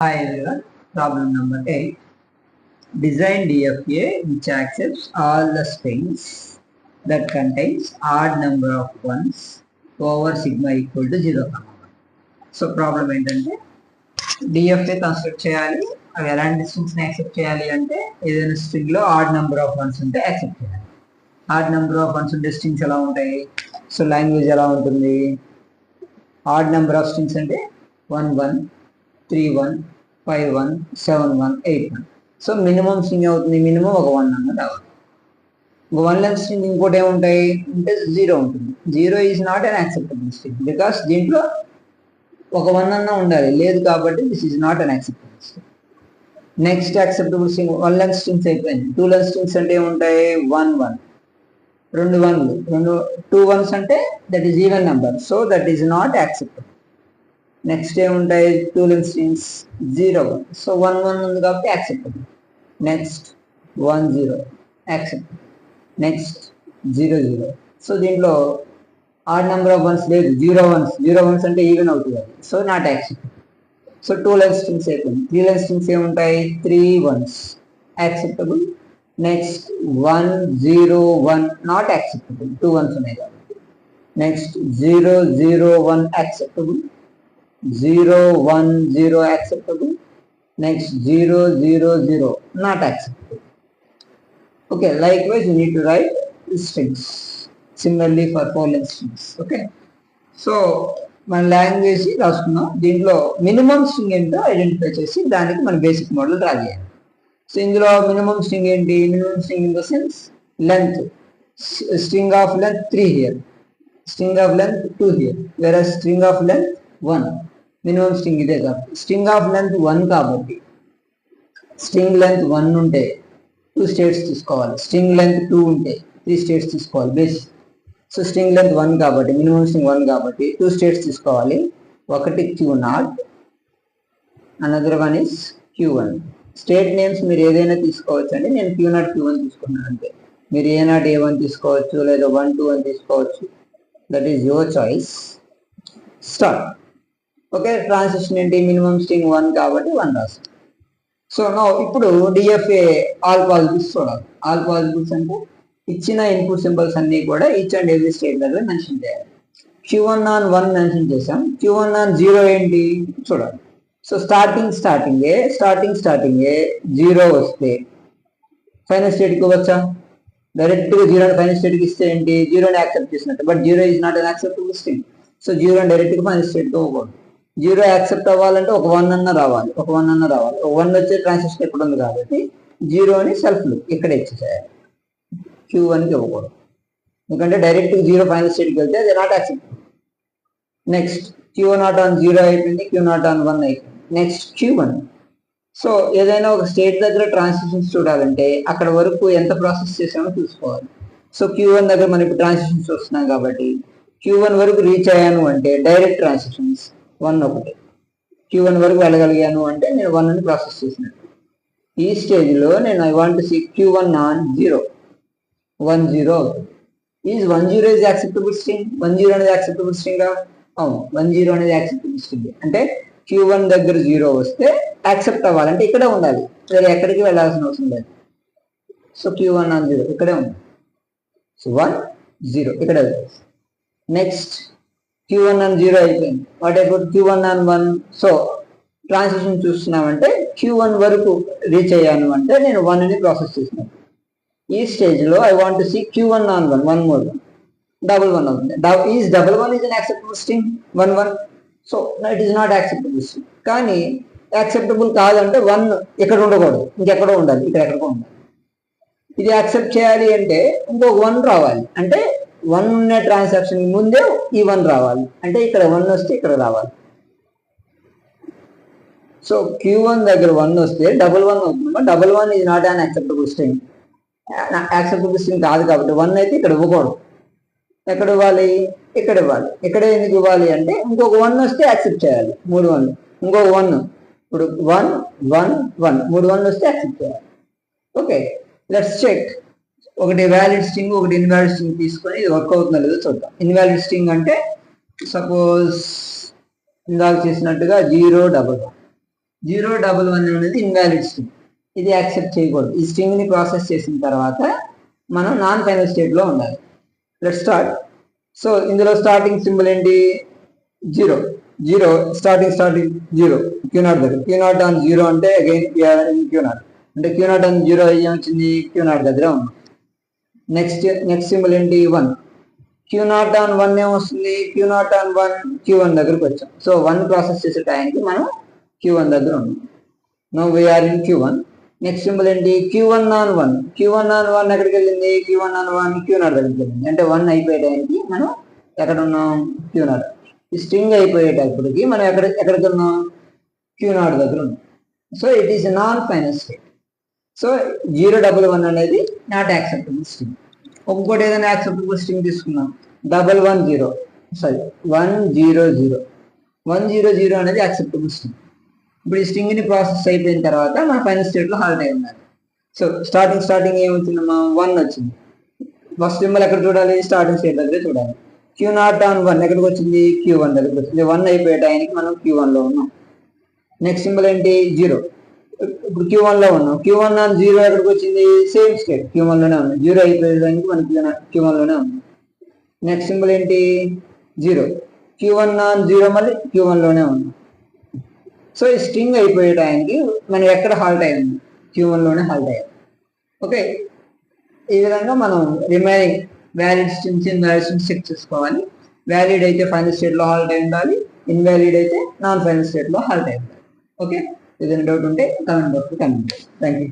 Hi everyone, problem number 8. Design DFA which accepts all the strings that contains odd number of ones over sigma equal to 0. So problem ఏంటంటే DFA construct చేయాలి. అవి ఎలాంటి స్ట్రింగ్స్ని accept చేయాలి అంటే ఏదైనా స్ట్రింగ్లో odd number of once ఉంటే accept చేయాలి. Odd number of once ఉంటే స్ట్రింగ్స్ ఎలా ఉంటాయి? సో లాంగ్వేజ్ ఎలా ఉంటుంది? ఆడ్ నెంబర్ ఆఫ్ స్ట్రింగ్స్ అంటే 1 1 3 1 5 1 7 1 8 1. సో మినిమం స్ట్రింగ్ అవుతుంది, మినిమం ఒక 1 అన్న రావాలి. ఒక 1 లెంత్ స్ట్రింగ్ ఇంకోటి ఏముంటాయి అంటే 0 ఉంటుంది. 0 is not an acceptable string because దీంట్లో ఒక 1 అన్న ఉండాలి, లేదు కాబట్టి this is not an acceptable string. Next acceptable string 1 length strings అయిపోయింది. 2 లెంత్ స్ట్రింగ్స్ అంటే ఏముంటాయి? 1 1 2 1లు 2 1s అంటే that is even number, so that is not acceptable. Next ఏముంటాయి? 2 లెంత్ స్ట్రింగ్స్ 0 1, సో 1 1 ఉంది కాబట్టి acceptable. Next 1 0 acceptable. Next 0 0, so దీంట్లో odd number of once లేదు, 0 1s అంటే ఈవెన్ అవుతుంది, so not acceptable. So 2 length strings అయిపోయింది. 3 length strings ఏముంటాయి? 3 1s acceptable. Next 1 0 1 not acceptable, 2 1s ఉన్నాయి కాబట్టి. Next 0 0 1 acceptable. 0 1 0 acceptable. Next 0 0 0 not acceptable. Okay, likewise you need to write strings similarly for 4 length strings. Okay, so మన language రాసుకున్నాం. దీంట్లో minimum string ఏంటో identify చేసి దానికి మన బేసిక్ మోడల్ డ్రా చేయాలి. సో ఇందులో మినిమం స్ట్రింగ్ ఏంటి? Minimum string in the sense length. String of length 3 here, string of length 2 here, వేరే string of length 1. Minimum string ఇదే కాబట్టి స్ట్రింగ్ ఆఫ్ లెంత్ 1 కాబట్టి స్ట్రింగ్ లెంత్ 1 ఉంటే 2 స్టేట్స్ తీసుకోవాలి. String length 2 ఉంటే 3 స్టేట్స్ తీసుకోవాలి బేసిక్. సో స్ట్రింగ్ లెంత్ 1 కాబట్టి minimum string 1 కాబట్టి 2 స్టేట్స్ తీసుకోవాలి. ఒకటి Q0, another one is Q1. State names మీరు ఏదైనా తీసుకోవచ్చు అండి. నేను Q0 Q1 తీసుకున్నాను అంతే. మీరు A0 A1 తీసుకోవచ్చు, లేదా 1 2 అని తీసుకోవచ్చు. That is your choice. Start. Okay, transition ఏంటి? మినిమం స్ట్రింగ్ 1 కాబట్టి 1 రాస్తాం. సో నో ఇప్పుడు డిఎఫ్ఏ ఆల్ పాసిబుల్స్ చూడాలి. ఆల్ పాసిబుల్స్ అంటే ఇచ్చిన ఇన్పుట్ సింబల్స్ అన్ని కూడా ఈచ్ అండ్ ఎవ్రీ స్టేట్ దగ్గర మెన్షన్ చేయాలి. Q1 on 1 మెన్షన్ చేసాం. Q1 on 0 ఏంటి చూడాలి. సో స్టార్టింగ్ 0 వస్తే ఫైనల్ స్టేట్కి వచ్చా? డైరెక్ట్గా 0 ఫైనల్ స్టేట్కి ఇస్తే ఏంటి? 0ని యాక్సెప్ట్ చేసినట్టు. But 0 is not an acceptable string. So 0 డైరెక్ట్గా ఫైనల్ స్టేట్కి పోకూడదు. 0 యాక్సెప్ట్ అవ్వాలంటే ఒక 1 అన్న రావాలి. ఒక 1 వచ్చే ట్రాన్సిషన్ ఎప్పుడు ఉంది కాబట్టి 0ని సెల్ఫ్లు ఇక్కడ ఇచ్చేసేయాలి. Q1కి ఇవ్వకూడదు, ఎందుకంటే డైరెక్ట్ 0 ఫైనల్ స్టేట్కి వెళ్తే అది not acceptable. Next Q0 on 0 అయిపోయింది, Q0 on 1 అయిపోయింది. Next Q1. సో ఏదైనా ఒక స్టేట్ దగ్గర ట్రాన్సిషన్స్ చూడాలంటే అక్కడ వరకు ఎంత ప్రాసెస్ చేసామో చూసుకోవాలి. సో Q1 దగ్గర మనం ఇప్పుడు ట్రాన్సిషన్స్ వస్తున్నాం కాబట్టి Q1 వరకు రీచ్ అయ్యాను అంటే డైరెక్ట్ ట్రాన్సిషన్స్ 1 ఒకటి. Q1 వరకు వెళ్ళగలిగాను అంటే నేను 1ని ప్రాసెస్ చేసినట్టు. ఈ స్టేజ్లో నేను I want see Q1 on 0, 1 0 అవుతుంది. Is 1 0 is acceptable string? 1 0 అనేది యాక్సెప్టబుల్ స్ట్రింగ్? అవును, 1 0 అనేది యాక్సెప్టబుల్ స్ట్రింగ్. అంటే Q1 దగ్గర 0 వస్తే యాక్సెప్ట్ అవ్వాలంటే ఇక్కడే ఉండాలి, వేరే ఎక్కడికి వెళ్ళాల్సిన అవసరం లేదు. సో Q1 on 0 ఇక్కడే ఉంది. సో 1 0 ఇక్కడే. నెక్స్ట్ Q1 on 0 అయిపోయింది. What about Q1 on 1? So transition చూస్తున్నామంటే Q1 వరకు రీచ్ అయ్యాను అంటే నేను 1ని ప్రాసెస్ చేసినాను. ఈ స్టేజ్లో I want see Q1 on 1, 1 more, 1 1 అవుతుంది. Is 1 1 is an acceptable string? 1 1, so it is not acceptable string. కానీ యాక్సెప్టబుల్ కాదంటే 1 ఇక్కడ ఉండకూడదు, ఇంకెక్కడో ఉండాలి, ఇక్కడ ఎక్కడికో ఉండాలి. ఇది యాక్సెప్ట్ చేయాలి అంటే ఇంకొక 1 రావాలి. అంటే 1 ఉన్న ట్రాన్సాక్షన్ ముందే ఈ 1 రావాలి, అంటే ఇక్కడ 1 వస్తే ఇక్కడ రావాలి. సో Q1 దగ్గర 1 వస్తే 1 1 అవుతుంది. 1 1 is not an acceptable string. Acceptable string కాదు కాబట్టి 1 అయితే ఇక్కడ ఇవ్వకూడదు. ఎక్కడ ఇవ్వాలి? ఇక్కడ ఇవ్వాలి. ఇక్కడే ఎందుకు ఇవ్వాలి అంటే ఇంకొక 1 వస్తే యాక్సెప్ట్ చేయాలి. 3 1, ఇంకొక 1. ఇప్పుడు 1 1 1, 3 1 వస్తే యాక్సెప్ట్ చేయాలి. Okay, let's check. ఒకటి వ్యాలిడ్ స్ట్రింగ్, ఒకటి ఇన్వాలిడ్ స్ట్రింగ్ తీసుకొని ఇది వర్క్ అవుతుందో లేదో చూద్దాం. ఇన్వాలిడ్ స్ట్రింగ్ అంటే సపోజ్ ఇందాక చేసినట్టుగా 0 1 1. 011 అనేది ఇన్వాలిడ్ స్ట్రింగ్, ఇది యాక్సెప్ట్ చేయకూడదు. ఈ స్ట్రింగ్ ని ప్రాసెస్ చేసిన తర్వాత మనం నాన్ ఫైనల్ స్టేట్ లో ఉండాలి. Let start. సో ఇందులో స్టార్టింగ్ సింబల్ ఏంటి? 0 స్టార్టింగ్ 0 Q0 దగ్గర. Q0 ఆన్ 0 అంటే అగైన్ Q0 అంటే Q0 ఆన్ 0 ఏమొచ్చింది? Q0 దగ్గర ఉంది. నెక్స్ట్ సింబల్ ఏంటి? 1. Q0 ఆన్ 1 ఏమొస్తుంది? Q0 ఆన్ 1 Q1 దగ్గరకు వచ్చాం. సో 1 ప్రాసెస్ చేసే టైంకి మనం Q1 దగ్గర ఉన్నాం. No we are in Q1. Next symbol ఏంటి? Q1 on 1. Q1 ఆన్ 1 ఎక్కడికి వెళ్ళింది? Q1 ఆన్ 1 Q0 దగ్గరికి వెళ్ళింది. అంటే 1 అయిపోయే టైంకి మనం ఎక్కడ ఉన్నాం? Q0. ఈ స్ట్రింగ్ అయిపోయేటప్పటికి మనం ఎక్కడికి ఉన్నాం? Q0 దగ్గర ఉన్నాం. So it is non final state. So 011 అనేది నాట్ యాక్సెప్టబుల్ స్ట్రింగ్. ఇంకోటి ఏదైనా యాక్సెప్టబుల్ స్ట్రింగ్ తీసుకున్నాం. 100 అనేది యాక్సెప్టబుల్ స్ట్రింగ్. ఇప్పుడు ఈ స్ట్రింగ్ ని ప్రాసెస్ అయిపోయిన తర్వాత మన ఫైనల్ స్టేట్ లో హాల్ట్ అయి ఉండాలి. So starting ఏమొచ్చిందమ్మా? 1 వచ్చింది. ఫస్ట్ సింబల్ ఎక్కడ చూడాలి? స్టార్టింగ్ స్టేట్ దగ్గర చూడాలి. Q0 ఆన్ 1 ఎక్కడికి వచ్చింది? Q1 దగ్గరికి వచ్చింది. 1 అయిపోయే టైంకి మనం Q1 లో ఉన్నాం. నెక్స్ట్ సింబల్ ఏంటి? 0. ఇప్పుడు Q1 లో ఉన్నాం. Q1 ఆన్ 0 ఎక్కడికి వచ్చింది? సేమ్ స్టేట్ Q1 లోనే ఉంది. 0 అయిపోయే టైంకి మనం Q1 లోనే ఉంది. నెక్స్ట్ సింబల్ ఏంటి? 0. Q1 ఆన్ 0 మళ్ళీ Q1 లోనే ఉంది. సో ఈ స్ట్రింగ్ అయిపోయే టైంకి మనం ఎక్కడ హాల్ట్ అయ్యింది? Q1 లోనే హాల్ట్ అయ్యాం. ఓకే, ఈ విధంగా మనం remaining valid strings invalid strings check చేసుకోవాలి. వ్యాలిడ్ అయితే ఫైనల్ స్టేట్ లో హాల్ట్ అయి ఉండాలి, ఇన్వాలిడ్ అయితే నాన్ ఫైనల్ స్టేట్ లో హాల్ట్ అయి ఉండాలి. ఓకే, ఏదైనా డౌట్ ఉంటే కామెంట్ బాక్స్ లో కామెంట్. Thank you.